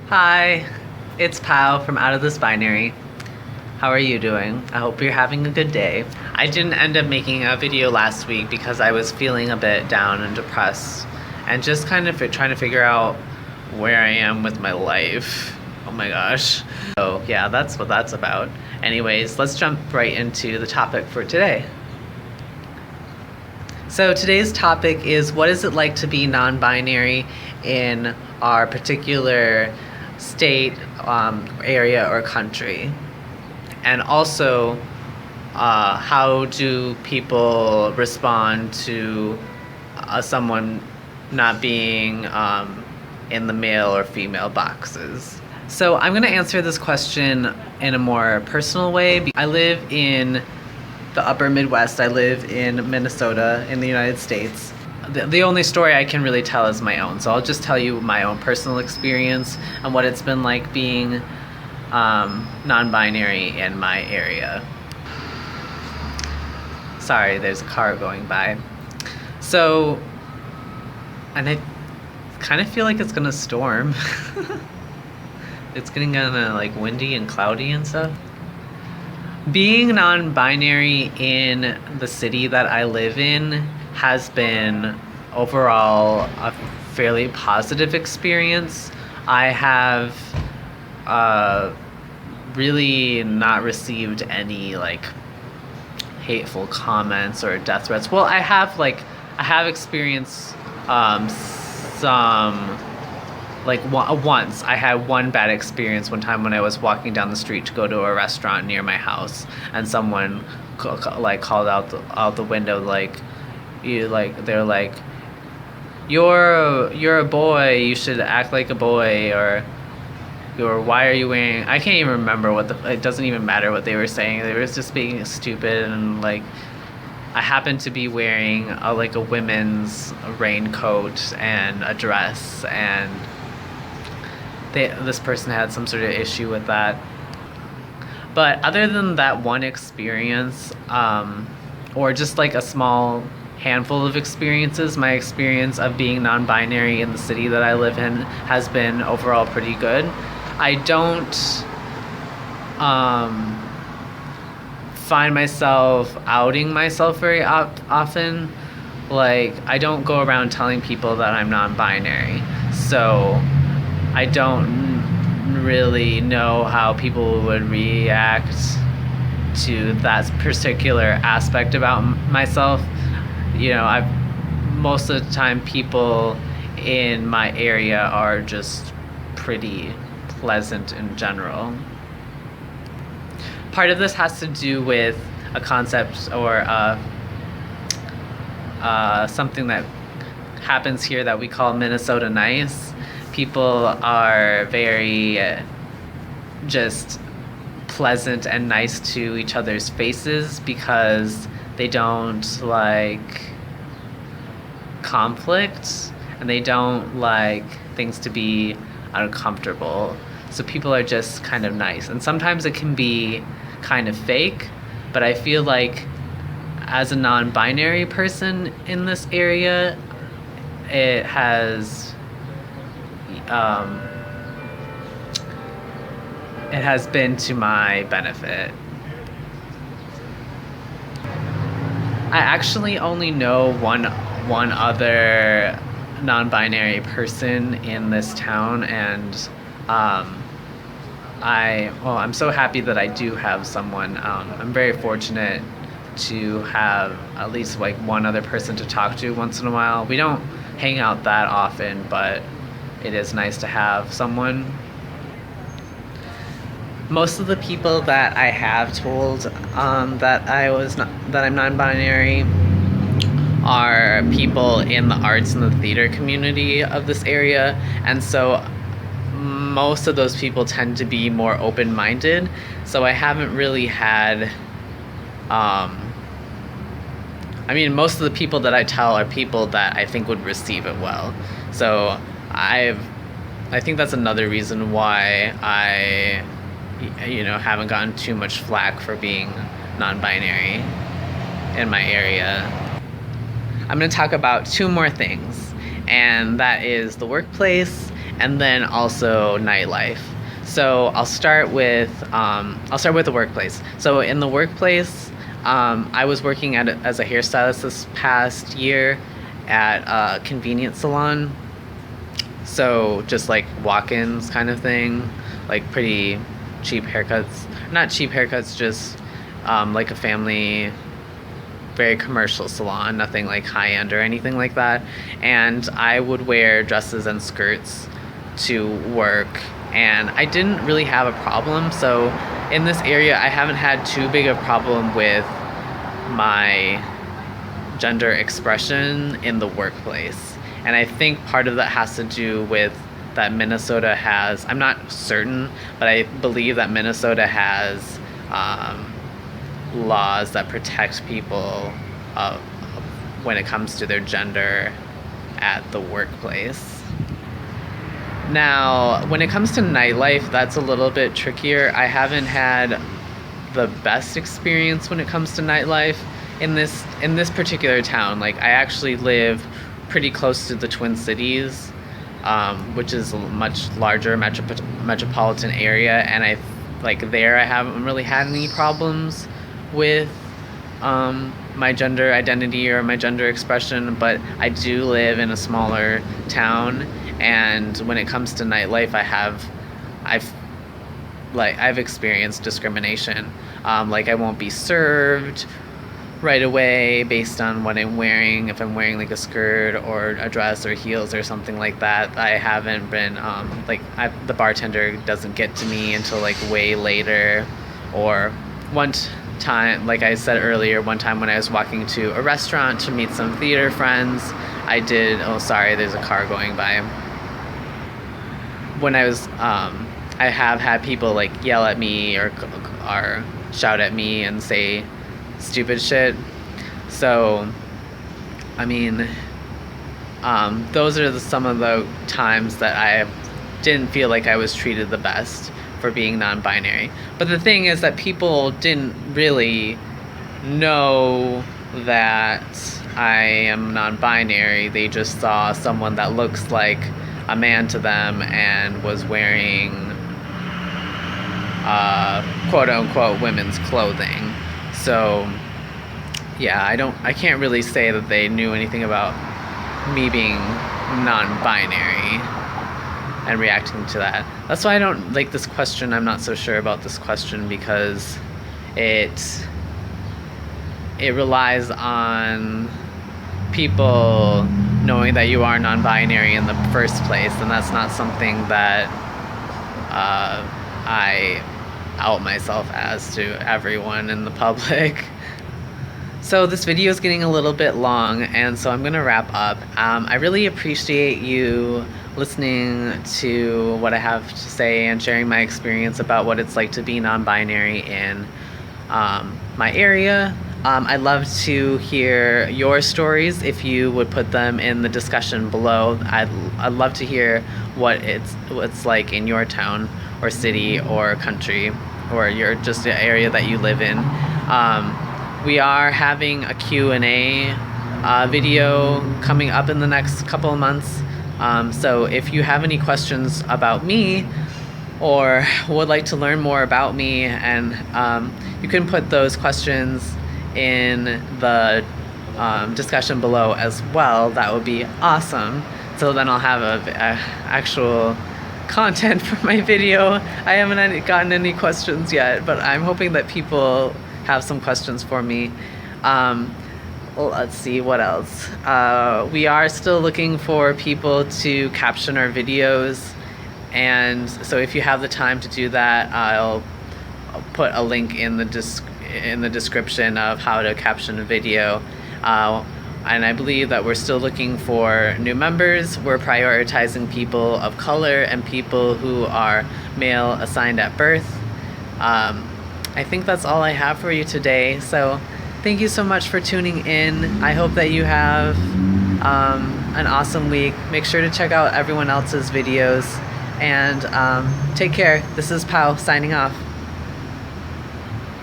Hi, it's Pao from OutOfThisBinary. How are you doing? I hope you're having a good day. I didn't end up making a video last week because I was feeling a bit down and depressed and just kind of trying to figure out where I am with my life. Oh my gosh. So yeah, that's what that's about. Anyways, let's jump right into the topic for today. So today's topic is, what is it like to be non-binary in our particular state, area, or country? And also, how do people respond to someone not being in the male or female boxes? So I'm going to answer this question in a more personal way. I live in the upper Midwest. I live in Minnesota in the United States. The only story I can really tell is my own, so I'll just tell you my own personal experience and what it's been like being non-binary in my area. Sorry, there's a car going by. So, and I kind of feel like it's gonna storm. It's getting kind of like windy and cloudy and stuff. Being non-binary in the city that I live in has been overall a fairly positive experience. I have really not received any like hateful comments or death threats. Well, I have experienced some, like once I had one bad experience one time when I was walking down the street to go to a restaurant near my house, and someone called out the window they're like, you're a boy, you should act like a boy, or why are you wearing, I can't even remember it doesn't even matter what they were saying. They were just being stupid, and like I happened to be wearing a women's raincoat and a dress, and this person had some sort of issue with that. But other than that one experience, or just like a small handful of experiences, my experience of being non-binary in the city that I live in has been overall pretty good. I don't find myself outing myself very often. Like, I don't go around telling people that I'm non-binary, so I don't really know how people would react to that particular aspect about myself. You know, most of the time people in my area are just pretty pleasant in general. Part of this has to do with a concept or something that happens here that we call Minnesota nice. People are very just pleasant and nice to each other's faces because they don't like conflict, and they don't like things to be uncomfortable. So people are just kind of nice, and sometimes it can be kind of fake, but I feel like as a non-binary person in this area, it has been to my benefit. I actually only know one other non-binary person in this town, and I'm so happy that I do have someone. I'm very fortunate to have at least like one other person to talk to once in a while. We don't hang out that often, but it is nice to have someone. Most of the people that I have told that I'm non-binary are people in the arts and the theater community of this area, and so most of those people tend to be more open-minded. So I haven't really had most of the people that I tell are people that I think would receive it well. So I think that's another reason why I haven't gotten too much flack for being non-binary in my area. I'm going to talk about two more things, and that is the workplace and then also nightlife. So I'll start with the workplace. So in the workplace, I was working as a hairstylist this past year at a convenience salon. So just like walk-ins kind of thing, like pretty cheap haircuts. Not cheap haircuts, just like a family, very commercial salon, nothing like high-end or anything like that. And I would wear dresses and skirts to work, and I didn't really have a problem. So in this area, I haven't had too big a problem with my gender expression in the workplace. And I think part of that has to do with that Minnesota has, I'm not certain, but I believe that Minnesota has laws that protect people when it comes to their gender at the workplace. Now, when it comes to nightlife, that's a little bit trickier. I haven't had the best experience when it comes to nightlife in this particular town. Like, I actually live pretty close to the Twin Cities, which is a much larger metropolitan area, and I haven't really had any problems with my gender identity or my gender expression. But I do live in a smaller town, and when it comes to nightlife, I've experienced discrimination. Like, I won't be served right away based on what I'm wearing. If I'm wearing like a skirt or a dress or heels or something like that, I haven't been the bartender doesn't get to me until like way later. Or one time, like I said earlier, one time when I was walking to a restaurant to meet some theater friends, oh sorry, there's a car going by. When I have had people like yell at me or shout at me and say stupid shit. So, I mean, those are some of the times that I didn't feel like I was treated the best for being non-binary. But the thing is that people didn't really know that I am non-binary. They just saw someone that looks like a man to them and was wearing quote-unquote women's clothing. So yeah, I can't really say that they knew anything about me being non-binary and reacting to that. That's why I don't like this question. I'm not so sure about this question because it relies on people knowing that you are non-binary in the first place, and that's not something that I out myself as to everyone in the public. So this video is getting a little bit long, and so I'm gonna wrap up. I really appreciate you listening to what I have to say and sharing my experience about what it's like to be non-binary in my area. I'd love to hear your stories if you would put them in the discussion below. I'd love to hear what it's like in your town or city or country or just the area that you live in. We are having a Q&A video coming up in the next couple of months. So if you have any questions about me or would like to learn more about me, and you can put those questions in the discussion below as well. That would be awesome. So then I'll have a actual content for my video. I haven't gotten any questions yet, but I'm hoping that people have some questions for me. Let's see what else. We are still looking for people to caption our videos, and so if you have the time to do that, I'll put a link in the description of how to caption a video. And I believe that we're still looking for new members. We're prioritizing people of color and people who are male assigned at birth. I think that's all I have for you today. So thank you so much for tuning in. I hope that you have an awesome week. Make sure to check out everyone else's videos, and take care. This is Pau signing off.